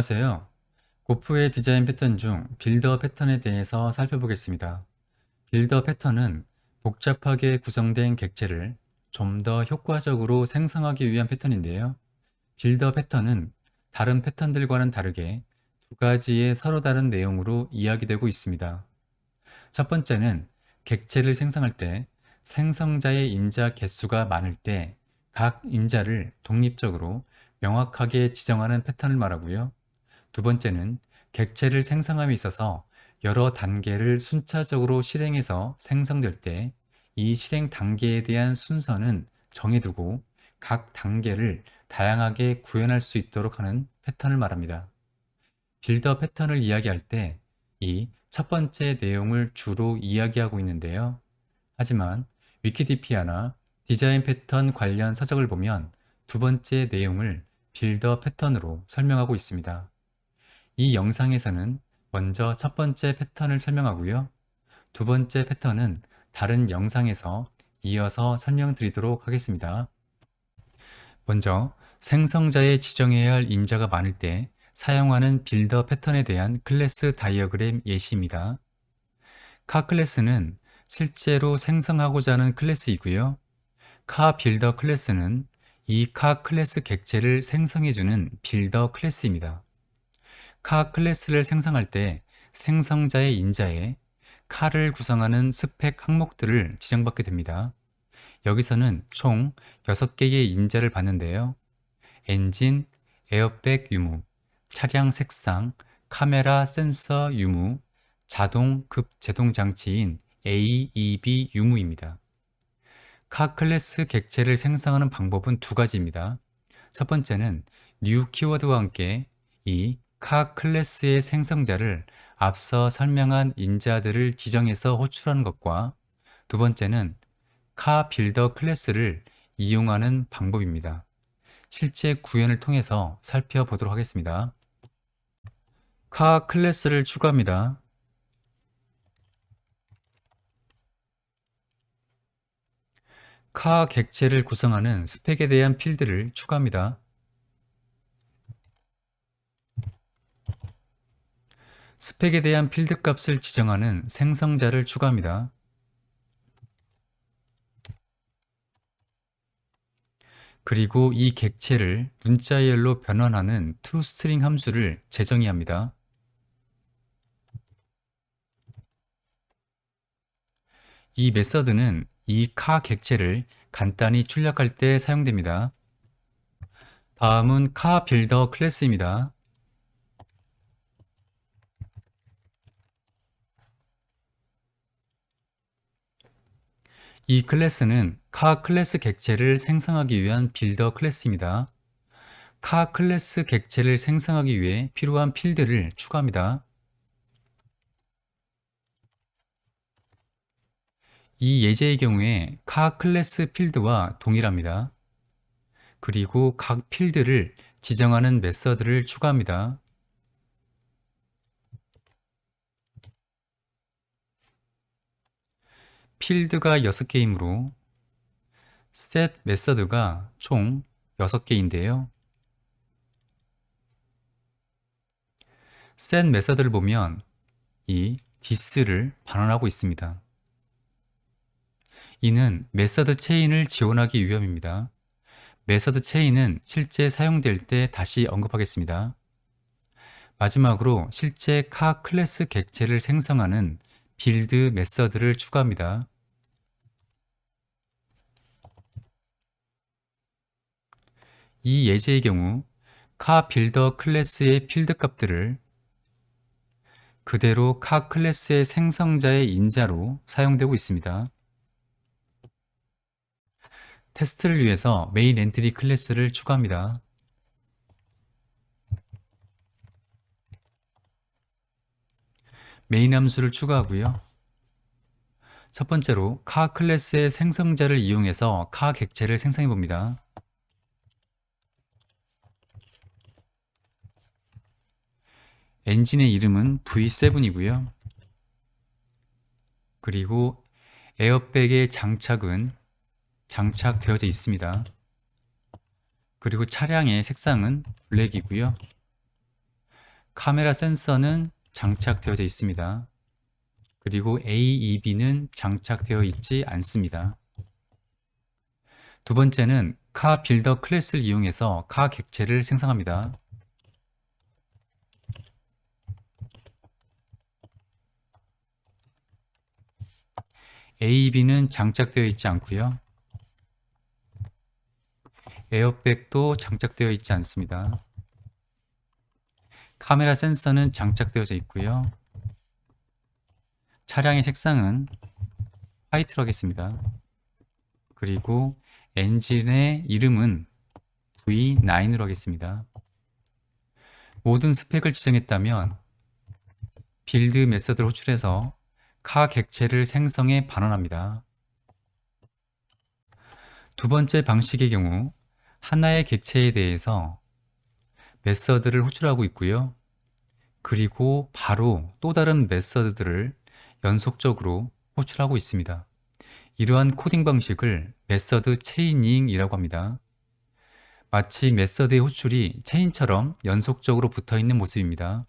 안녕하세요. 고프의 디자인 패턴 중 빌더 패턴에 대해서 살펴보겠습니다. 빌더 패턴은 복잡하게 구성된 객체를 좀 더 효과적으로 생성하기 위한 패턴인데요. 빌더 패턴은 다른 패턴들과는 다르게 두 가지의 서로 다른 내용으로 이야기되고 있습니다. 첫 번째는 객체를 생성할 때 생성자의 인자 개수가 많을 때 각 인자를 독립적으로 명확하게 지정하는 패턴을 말하고요. 두 번째는 객체를 생성함에 있어서 여러 단계를 순차적으로 실행해서 생성될 때 이 실행 단계에 대한 순서는 정해두고 각 단계를 다양하게 구현할 수 있도록 하는 패턴을 말합니다. 빌더 패턴을 이야기할 때 이 첫 번째 내용을 주로 이야기하고 있는데요. 하지만 위키디피아나 디자인 패턴 관련 서적을 보면 두 번째 내용을 빌더 패턴으로 설명하고 있습니다. 이 영상에서는 먼저 첫 번째 패턴을 설명하고요. 두 번째 패턴은 다른 영상에서 이어서 설명드리도록 하겠습니다. 먼저 생성자에 지정해야 할 인자가 많을 때 사용하는 빌더 패턴에 대한 클래스 다이어그램 예시입니다. 카 클래스는 실제로 생성하고자 하는 클래스이고요. 카 빌더 클래스는 이 카 클래스 객체를 생성해주는 빌더 클래스입니다. 카 클래스를 생성할 때 생성자의 인자에 카를 구성하는 스펙 항목들을 지정받게 됩니다. 여기서는 총 6개의 인자를 받는데요. 엔진, 에어백 유무, 차량 색상, 카메라 센서 유무, 자동 급제동 장치인 AEB 유무입니다. 카 클래스 객체를 생성하는 방법은 두 가지입니다. 첫 번째는 new 키워드와 함께 이 카 클래스의 생성자를 앞서 설명한 인자들을 지정해서 호출하는 것과 두 번째는 카 빌더 클래스를 이용하는 방법입니다. 실제 구현을 통해서 살펴보도록 하겠습니다. 카 클래스를 추가합니다. 카 객체를 구성하는 스펙에 대한 필드를 추가합니다. 스펙에 대한 필드 값을 지정하는 생성자를 추가합니다. 그리고 이 객체를 문자열로 변환하는 toString 함수를 재정의합니다. 이 메서드는 이 카 객체를 간단히 출력할 때 사용됩니다. 다음은 카 빌더 클래스입니다. 이 클래스는 카 클래스 객체를 생성하기 위한 빌더 클래스입니다. 카 클래스 객체를 생성하기 위해 필요한 필드를 추가합니다. 이 예제의 경우에 카 클래스 필드와 동일합니다. 그리고 각 필드를 지정하는 메서드를 추가합니다. 필드가 6개이므로 set 메서드가 총 6개인데요. set 메서드를 보면 이 this를 반환하고 있습니다. 이는 메서드 체인을 지원하기 위함입니다. 메서드 체인은 실제 사용될 때 다시 언급하겠습니다. 마지막으로 실제 카 클래스 객체를 생성하는 빌드 메서드를 추가합니다. 이 예제의 경우 카 빌더 클래스의 필드 값들을 그대로 카 클래스의 생성자의 인자로 사용되고 있습니다. 테스트를 위해서 메인 엔트리 클래스를 추가합니다. 메인 함수를 추가하고요. 첫 번째로 카 클래스의 생성자를 이용해서 카 객체를 생성해 봅니다. 엔진의 이름은 V7이고요. 그리고 에어백의 장착은 장착되어져 있습니다. 그리고 차량의 색상은 블랙이고요. 카메라 센서는 장착되어져 있습니다. 그리고 AEB는 장착되어 있지 않습니다. 두 번째는 카 빌더 클래스를 이용해서 카 객체를 생성합니다. AEB는 장착되어 있지 않고요. 에어백도 장착되어 있지 않습니다. 카메라 센서는 장착되어져 있고요. 차량의 색상은 화이트로 하겠습니다. 그리고 엔진의 이름은 V9으로 하겠습니다. 모든 스펙을 지정했다면 빌드 메서드를 호출해서 카 객체를 생성해 반환합니다. 두 번째 방식의 경우 하나의 객체에 대해서 메서드를 호출하고 있고요. 그리고 바로 또 다른 메서드들을 연속적으로 호출하고 있습니다. 이러한 코딩 방식을 메서드 체이닝이라고 합니다. 마치 메서드의 호출이 체인처럼 연속적으로 붙어있는 모습입니다.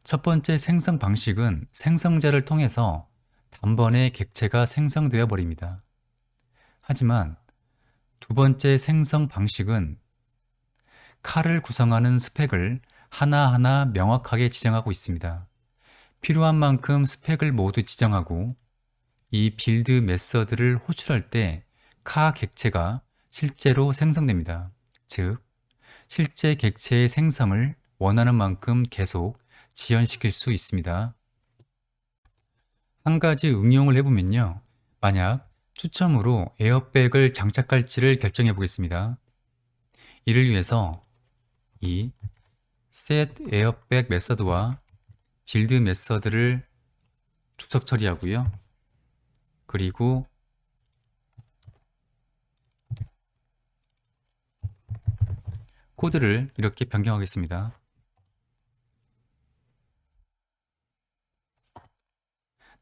첫 번째 생성 방식은 생성자를 통해서 단번에 객체가 생성되어 버립니다. 하지만 두 번째 생성 방식은 칼을 구성하는 스펙을 하나하나 명확하게 지정하고 있습니다. 필요한 만큼 스펙을 모두 지정하고 이 빌드 메서드를 호출할 때 카 객체가 실제로 생성됩니다. 즉, 실제 객체의 생성을 원하는 만큼 계속 지연시킬 수 있습니다. 한 가지 응용을 해보면요. 만약 추첨으로 에어백을 장착할지를 결정해 보겠습니다. 이를 위해서 이 set 에어백 메서드와 빌드 메서드를 축적 처리하고요. 그리고 코드를 이렇게 변경하겠습니다.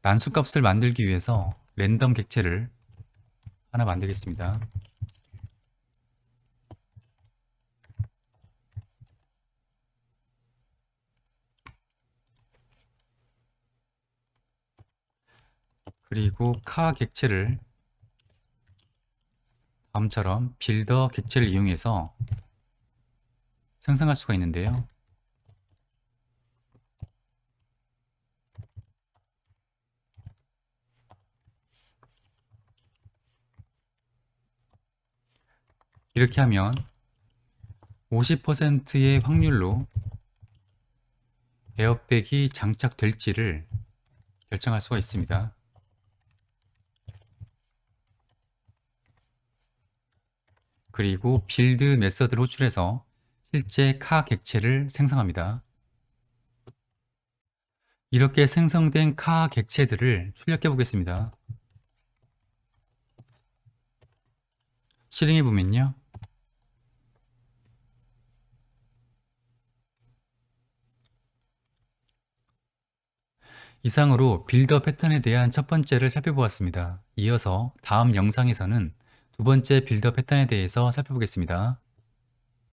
난수값을 만들기 위해서 랜덤 객체를 하나 만들겠습니다. 그리고 카 객체를 다음처럼 빌더 객체를 이용해서 생성할 수가 있는데요. 이렇게 하면 50%의 확률로 에어백이 장착될지를 결정할 수가 있습니다. 그리고 빌드 메서드를 호출해서 실제 카 객체를 생성합니다. 이렇게 생성된 카 객체들을 출력해 보겠습니다. 실행해 보면요. 이상으로 빌더 패턴에 대한 첫 번째를 살펴보았습니다. 이어서 다음 영상에서는 두 번째 빌더 패턴에 대해서 살펴보겠습니다.